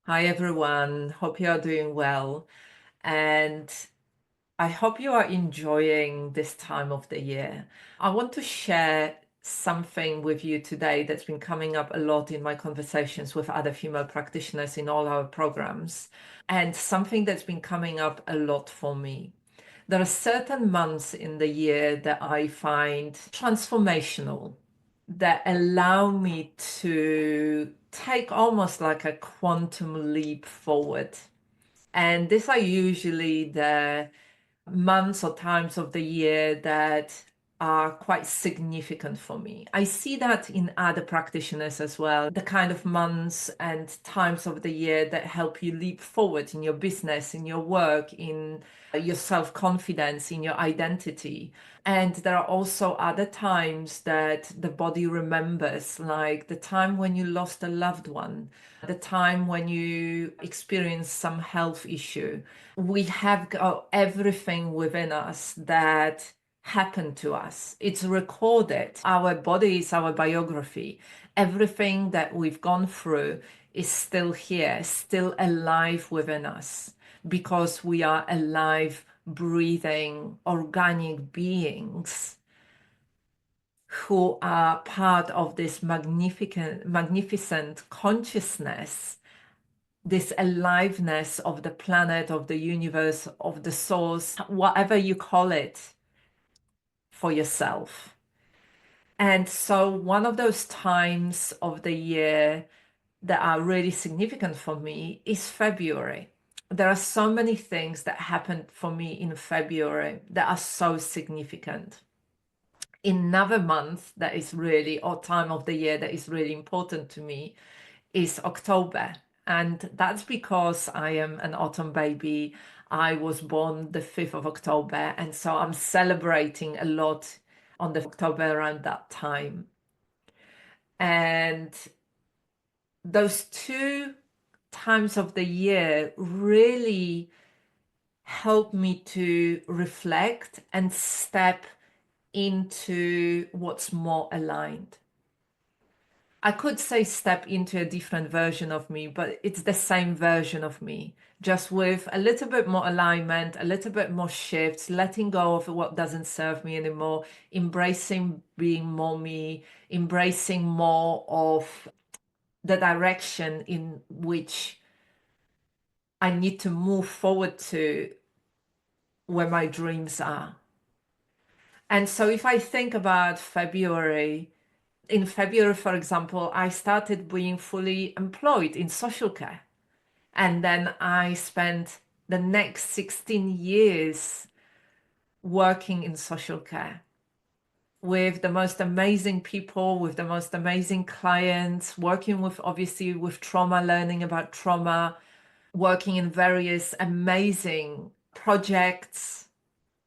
Hi everyone, hope you are doing well. And I hope you are enjoying this time of the year. I want to share something with you today that's been coming up a lot in my conversations with other female practitioners in all our programs, and something that's been coming up a lot for me. There are certain months in the year that I find transformational, that allow me to take almost like a quantum leap forward. And these are usually the months or times of the year that are quite significant for me. I see that in other practitioners as well, the kind of months and times of the year that help you leap forward in your business, in your work, in your self-confidence, in your identity. And there are also other times that the body remembers, like the time when you lost a loved one, the time when you experience some health issue. We have got everything within us that happened to us. It's recorded. Our body is our biography. Everything that we've gone through is still here, still alive within us, because we are alive, breathing, organic beings who are part of this magnificent consciousness, this aliveness of the planet, of the universe, of the source, whatever you call it for yourself. And so one of those times of the year that are really significant for me is February. There are so many things that happened for me in February that are so significant. Another month that is really, or time of the year that is really important to me is October. And that's because I am an autumn baby. I was born the 5th of October. And so I'm celebrating a lot on the October around that time. And those two times of the year really help me to reflect and step into what's more aligned. I could say step into a different version of me, but it's the same version of me, just with a little bit more alignment, a little bit more shifts, letting go of what doesn't serve me anymore, embracing being more me, embracing more of the direction in which I need to move forward to, where my dreams are. And so if I think about February, in February, for example, I started being fully employed in social care. And then I spent the next 16 years working in social care with the most amazing people, with the most amazing clients, working with, obviously, with trauma, learning about trauma, working in various amazing projects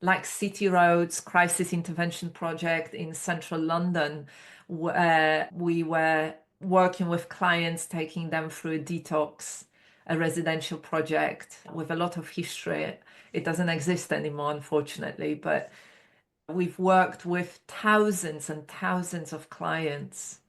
like City Roads Crisis Intervention Project in central London, where we were working with clients, taking them through a detox, a residential project with a lot of history. It doesn't exist anymore, unfortunately, but we've worked with thousands and thousands of clients,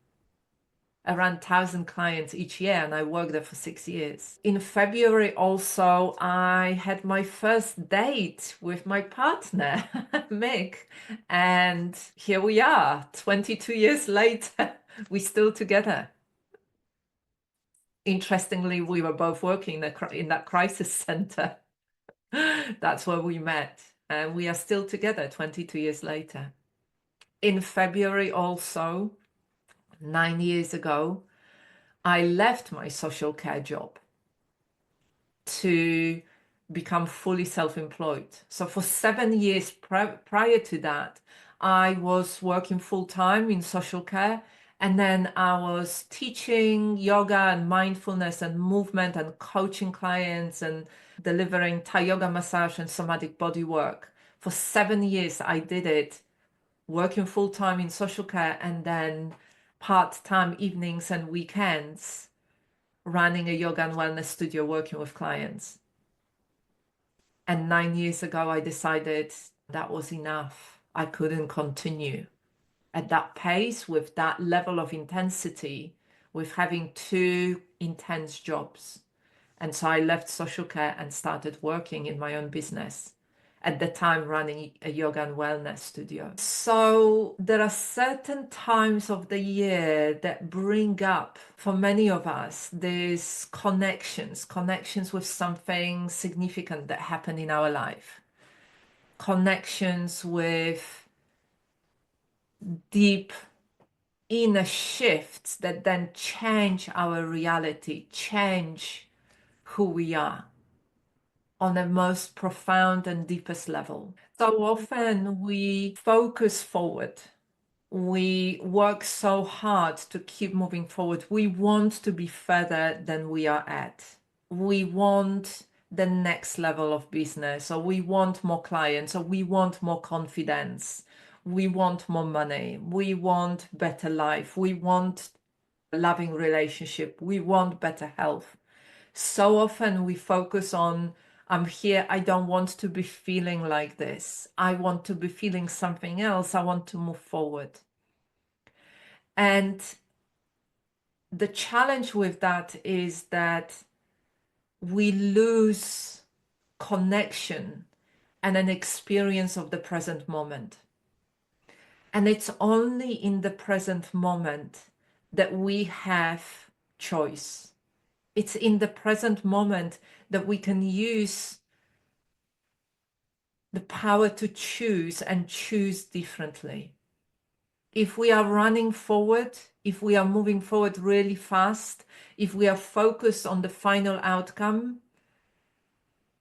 around 1,000 clients each year, and I worked there for 6 years. In February also, I had my first date with my partner, Mick, and here we are, 22 years later, we're still together. Interestingly, we were both working in that crisis center. That's where we met, and we are still together 22 years later. In February also, 9 years ago, I left my social care job to become fully self-employed. So for 7 years prior to that, I was working full-time in social care, and then I was teaching yoga and mindfulness and movement and coaching clients and delivering Thai yoga massage and somatic body work. For 7 years, I did it, working full-time in social care and then part-time evenings and weekends running a yoga and wellness studio, working with clients. And 9 years ago, I decided that was enough. I couldn't continue at that pace, with that level of intensity, with having two intense jobs. And so I left social care and started working in my own business. At the time, running a yoga and wellness studio. So there are certain times of the year that bring up for many of us these connections with something significant that happened in our life, connections with deep inner shifts that then change our reality, change who we are on the most profound and deepest level. So often we focus forward. We work so hard to keep moving forward. We want to be further than we are at. We want the next level of business, or we want more clients, or we want more confidence. We want more money. We want better life. We want a loving relationship. We want better health. So often we focus on, I'm here, I don't want to be feeling like this. I want to be feeling something else. I want to move forward. And the challenge with that is that we lose connection and an experience of the present moment. And it's only in the present moment that we have choice. It's in the present moment that we can use the power to choose and choose differently. If we are running forward, if we are moving forward really fast, if we are focused on the final outcome,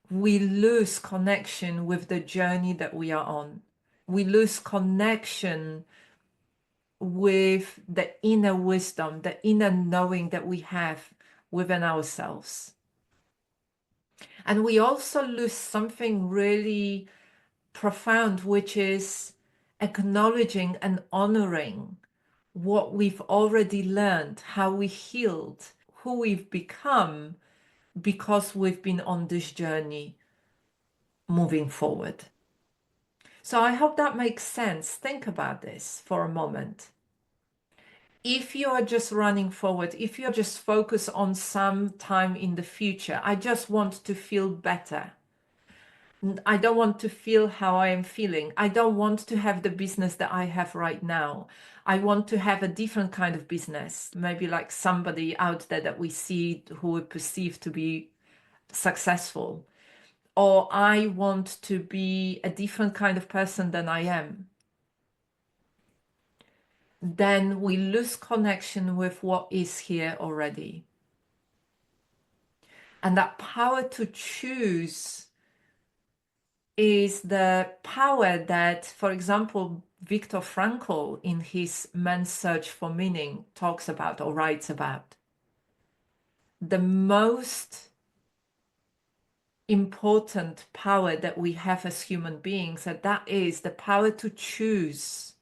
we lose connection with the journey that we are on. We lose connection with the inner wisdom, the inner knowing that we have within ourselves. And we also lose something really profound, which is acknowledging and honoring what we've already learned, how we healed, who we've become because we've been on this journey moving forward. So I hope that makes sense. Think about this for a moment. If you are just running forward, if you're just focused on some time in the future, I just want to feel better. I don't want to feel how I am feeling. I don't want to have the business that I have right now. I want to have a different kind of business, maybe like somebody out there that we see who we perceive to be successful. Or I want to be a different kind of person than I am. Then we lose connection with what is here already. And that power to choose is the power that, for example, Viktor Frankl in his Man's Search for Meaning talks about or writes about. The most important power that we have as human beings, and that is the power to choose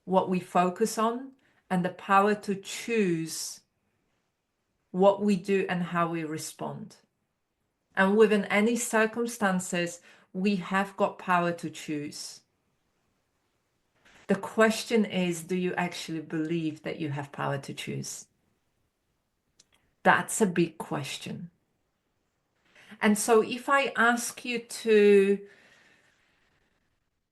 what we focus on and the power to choose what we do and how we respond. And within any circumstances, we have got power to choose. The question is, do you actually believe that you have power to choose? That's a big question. And so if I ask you to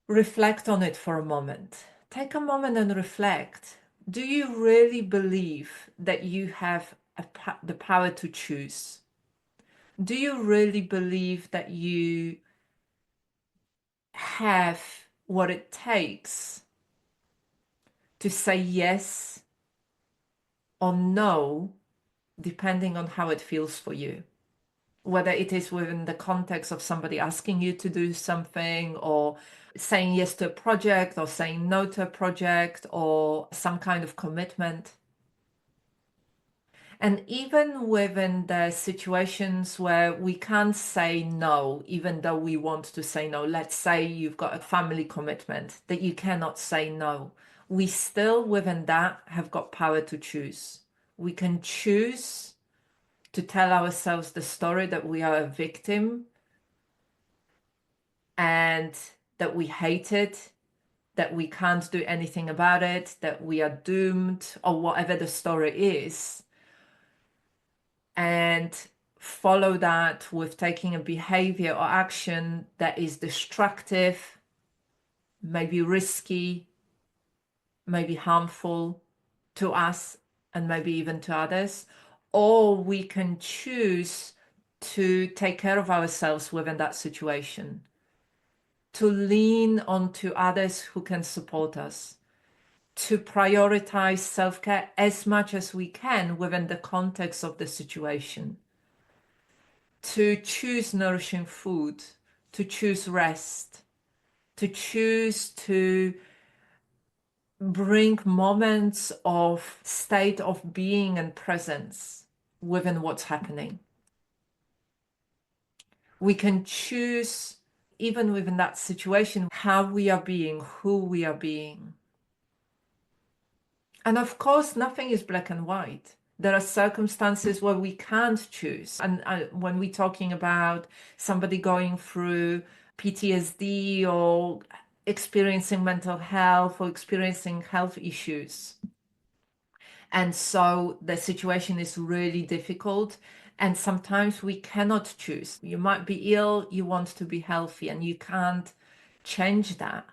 reflect on it for a moment, take a moment and reflect. Do you really believe that you have the power to choose? Do you really believe that you have what it takes to say yes or no, depending on how it feels for you? Whether it is within the context of somebody asking you to do something, or saying yes to a project, or saying no to a project, or some kind of commitment. And even within the situations where we can't say no, even though we want to say no, let's say you've got a family commitment that you cannot say no, we still within that have got power to choose. We can choose to tell ourselves the story that we are a victim and that we hate it, that we can't do anything about it, that we are doomed, or whatever the story is. And follow that with taking a behavior or action that is destructive, maybe risky, maybe harmful to us and maybe even to others, or we can choose to take care of ourselves within that situation, to lean onto others who can support us, to prioritize self-care as much as we can within the context of the situation, to choose nourishing food, to choose rest, to choose to bring moments of state of being and presence within what's happening. We can choose, even within that situation, how we are being, who we are being. And of course, nothing is black and white. There are circumstances where we can't choose. And when we're talking about somebody going through PTSD or experiencing mental health or experiencing health issues, and so the situation is really difficult. And sometimes we cannot choose. You might be ill, you want to be healthy, and you can't change that.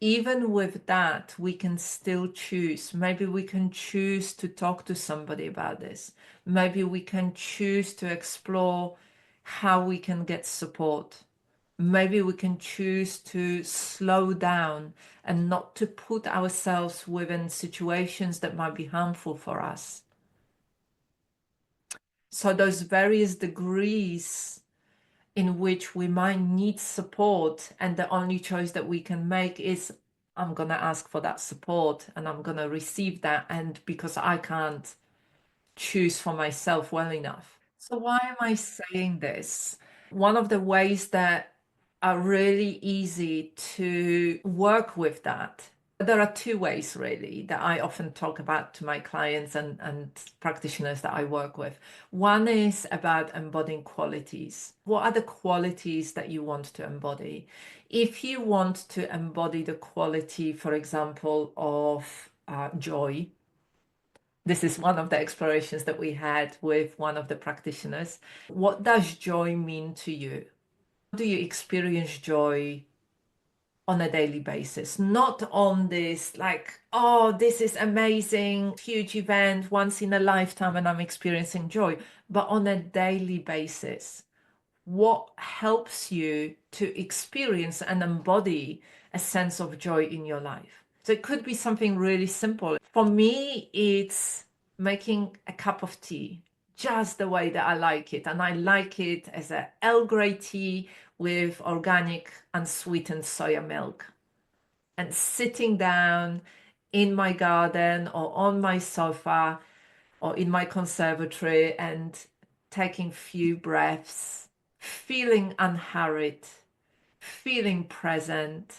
Even with that, we can still choose. Maybe we can choose to talk to somebody about this. Maybe we can choose to explore how we can get support. Maybe we can choose to slow down and not to put ourselves within situations that might be harmful for us. So those various degrees in which we might need support, and the only choice that we can make is I'm going to ask for that support and I'm going to receive that, and because I can't choose for myself well enough. So why am I saying this? One of the ways that are really easy to work with that, there are two ways really that I often talk about to my clients and practitioners that I work with. One is about embodying qualities. What are the qualities that you want to embody? If you want to embody the quality, for example, of joy, this is one of the explorations that we had with one of the practitioners. What does joy mean to you? Do you experience joy on a daily basis? Not on this like, oh, this is amazing, huge event, once in a lifetime, and I'm experiencing joy, but on a daily basis. What helps you to experience and embody a sense of joy in your life? So it could be something really simple. For me, it's making a cup of tea just the way that I like it. And I like it as a Earl Grey tea with organic unsweetened soya milk. And sitting down in my garden or on my sofa or in my conservatory and taking few breaths, feeling unhurried, feeling present,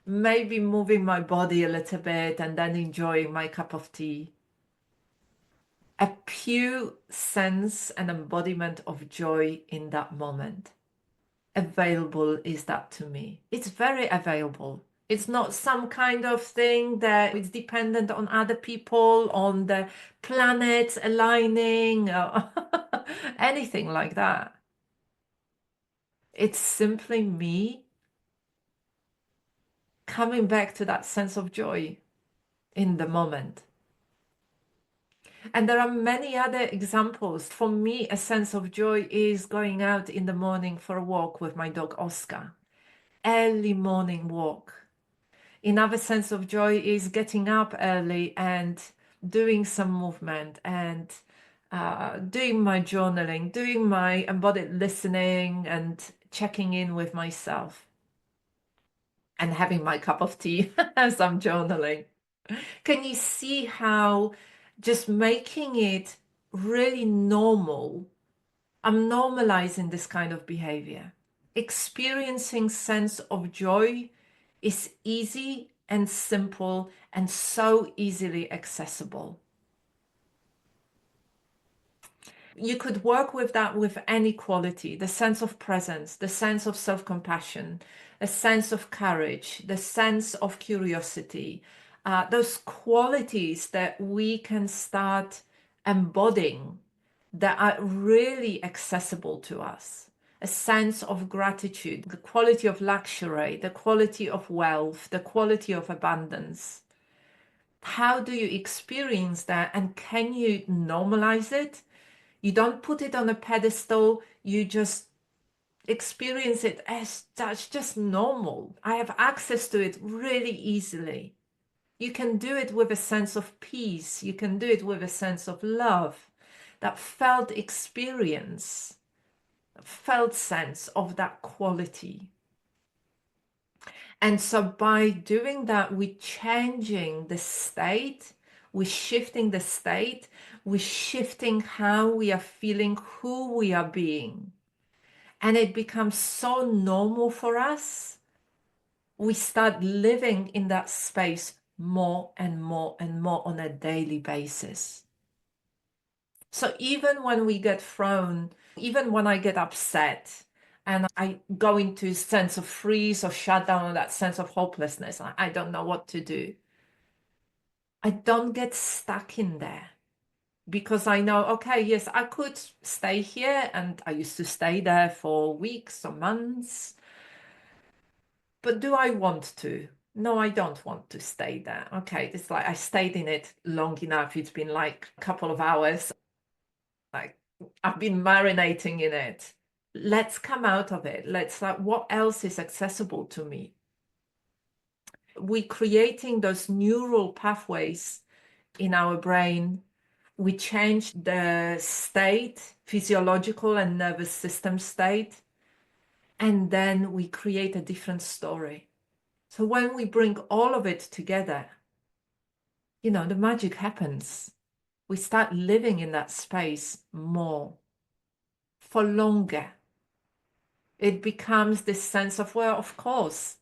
maybe moving my body a little bit and then enjoying my cup of tea. A pure sense and embodiment of joy in that moment. Available is that to me. It's very available. It's not some kind of thing that is dependent on other people, on the planets aligning, or anything like that. It's simply me coming back to that sense of joy in the moment. And there are many other examples. For me, a sense of joy is going out in the morning for a walk with my dog Oscar. Early morning walk. Another sense of joy is getting up early and doing some movement and doing my journaling, doing my embodied listening and checking in with myself and having my cup of tea as I'm journaling. Can you see how just making it really normal, I'm normalizing this kind of behavior. Experiencing sense of joy is easy and simple and so easily accessible. You could work with that with any quality, the sense of presence, the sense of self-compassion, a sense of courage, the sense of curiosity, those qualities that we can start embodying that are really accessible to us. A sense of gratitude, the quality of luxury, the quality of wealth, the quality of abundance. How do you experience that? And can you normalize it? You don't put it on a pedestal, you just experience it as that's just normal. I have access to it really easily. You can do it with a sense of peace. You can do it with a sense of love, that felt experience, felt sense of that quality. And so by doing that, we're changing the state, we're shifting the state, we're shifting how we are feeling, who we are being. And it becomes so normal for us. We start living in that space more and more and more on a daily basis. So even when we get thrown, even when I get upset and I go into a sense of freeze or shutdown or that sense of hopelessness, I don't know what to do. I don't get stuck in there because I know, okay, yes, I could stay here, and I used to stay there for weeks or months. But do I want to? No, I don't want to stay there. Okay, it's like I stayed in it long enough. It's been like a couple of hours. Like I've been marinating in it. Let's come out of it. Let's like, what else is accessible to me? We're creating those neural pathways in our brain. We change the state, physiological and nervous system state, and then we create a different story. So when we bring all of it together, the magic happens. We start living in that space more, for longer. It becomes this sense of, well, of course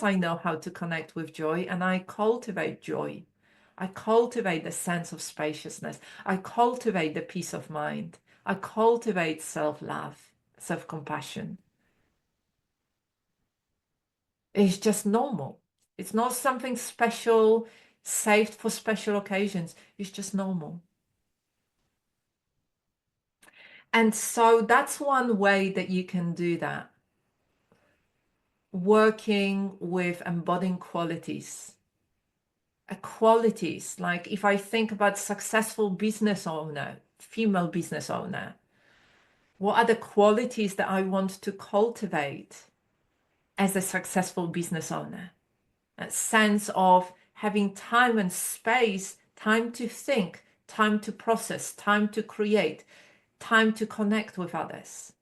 I know how to connect with joy, and I cultivate joy. I cultivate the sense of spaciousness. I cultivate the peace of mind. I cultivate self-love, self-compassion. It's just normal. It's not something special, saved for special occasions. It's just normal. And so that's one way that you can do that. Working with embodying qualities. Qualities, like if I think about successful business owner, female business owner, what are the qualities that I want to cultivate as a successful business owner? A sense of having time and space, time to think, time to process, time to create, time to connect with others,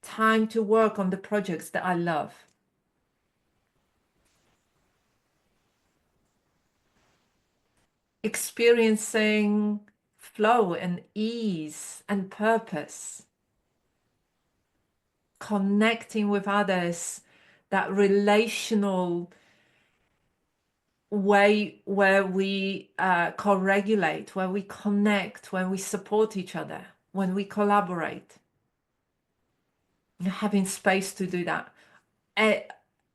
time to work on the projects that I love. Experiencing flow and ease and purpose. Connecting with others, that relational way where we co-regulate, where we connect, when we support each other, when we collaborate. Having space to do that,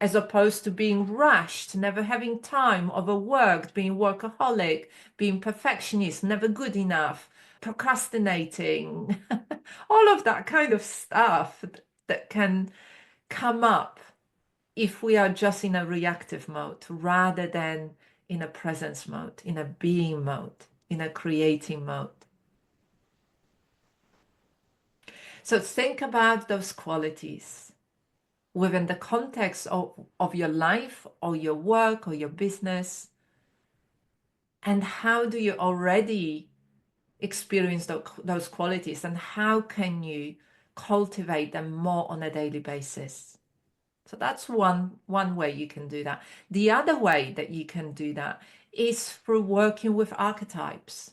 as opposed to being rushed, never having time, overworked, being workaholic, being perfectionist, never good enough, procrastinating, all of that kind of stuff that can come up if we are just in a reactive mode rather than in a presence mode, in a being mode, in a creating mode. So think about those qualities within the context of your life or your work or your business. And how do you already experience those qualities, and how can you cultivate them more on a daily basis? So that's one way you can do that. The other way that you can do that is through working with archetypes.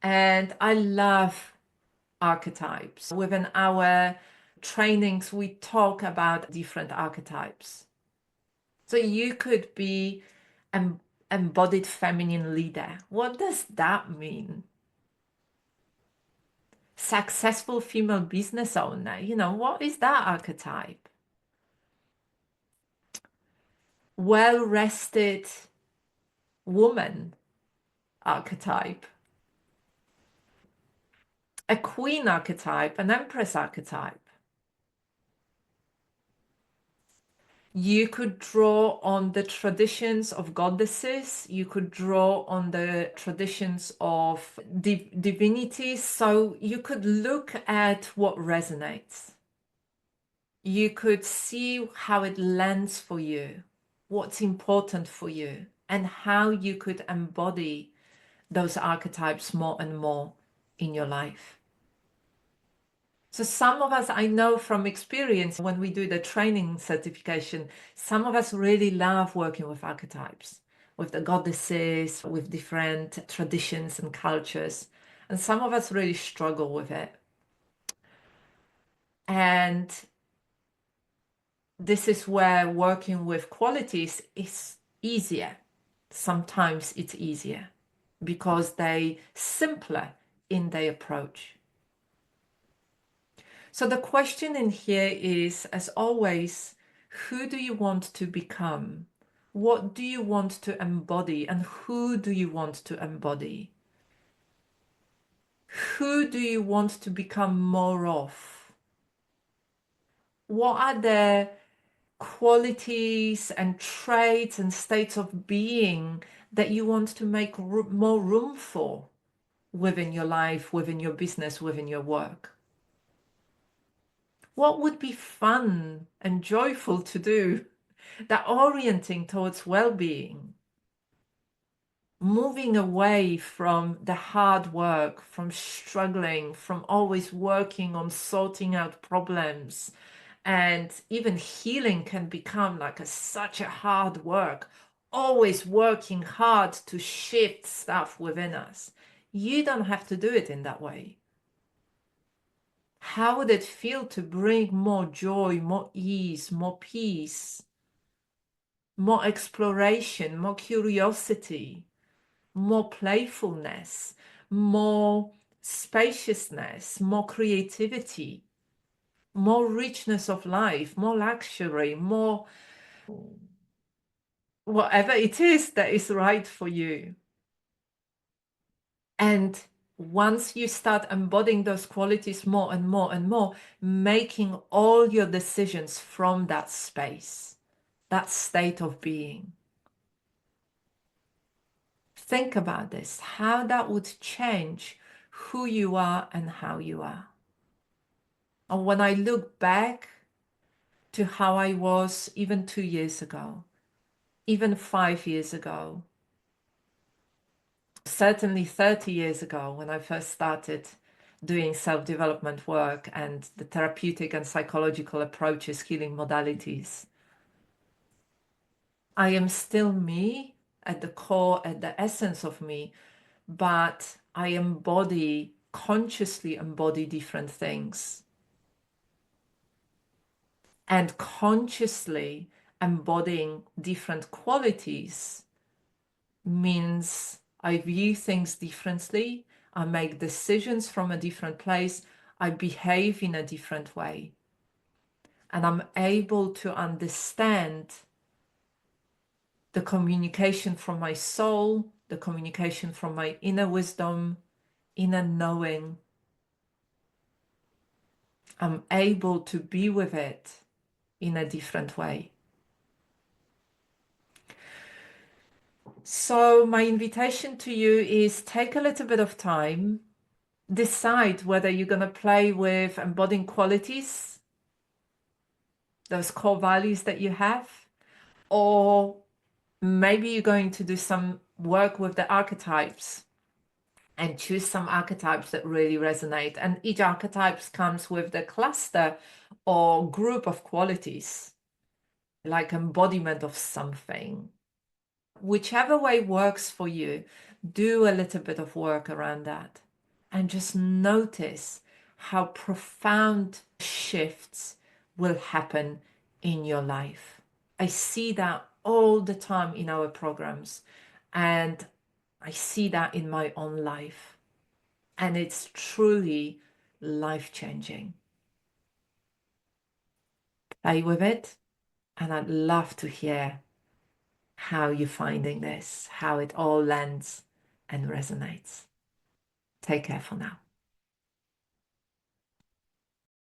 And I love archetypes. Within our trainings, we talk about different archetypes. So you could be an embodied feminine leader. What does that mean? Successful female business owner. What is that archetype? Well-rested woman archetype. a queen archetype, an empress archetype. You could draw on the traditions of goddesses. You could draw on the traditions of divinities. So you could look at what resonates. You could see how it lands for you, what's important for you, and how you could embody those archetypes more and more in your life. So some of us, I know from experience, when we do the training certification, some of us really love working with archetypes, with the goddesses, with different traditions and cultures. And some of us really struggle with it. And this is where working with qualities is easier. Sometimes it's easier because they simpler in their approach. So the question in here is, as always, who do you want to become? What do you want to embody? And who do you want to embody? Who do you want to become more of? What are the qualities and traits and states of being that you want to make more room for within your life, within your business, within your work? What would be fun and joyful to do that orienting towards well-being, moving away from the hard work, from struggling, from always working on sorting out problems, and even healing can become like such a hard work, always working hard to shift stuff within us. You don't have to do it in that way. How would it feel to bring more joy, more ease, more peace, more exploration, more curiosity, more playfulness, more spaciousness, more creativity, more richness of life, more luxury, more whatever it is that is right for you? And once you start embodying those qualities more and more and more, making all your decisions from that space, that state of being. Think about this, how that would change who you are and how you are. And when I look back to how I was even 2 years ago, even 5 years ago, certainly 30 years ago when I first started doing self-development work and the therapeutic and psychological approaches, healing modalities, I am still me at the core, at the essence of me, but I consciously embody different things. And consciously embodying different qualities means I view things differently, I make decisions from a different place, I behave in a different way. And I'm able to understand the communication from my soul, the communication from my inner wisdom, inner knowing. I'm able to be with it in a different way. So my invitation to you is take a little bit of time, decide whether you're going to play with embodying qualities, those core values that you have, or maybe you're going to do some work with the archetypes and choose some archetypes that really resonate. And each archetype comes with the cluster or group of qualities, like embodiment of something. Whichever way works for you, do a little bit of work around that and just notice how profound shifts will happen in your life. I see that all the time in our programs, and I see that in my own life, and it's truly life-changing. Play with it, and I'd love to hear how you're finding this, how it all lands and resonates. Take care for now.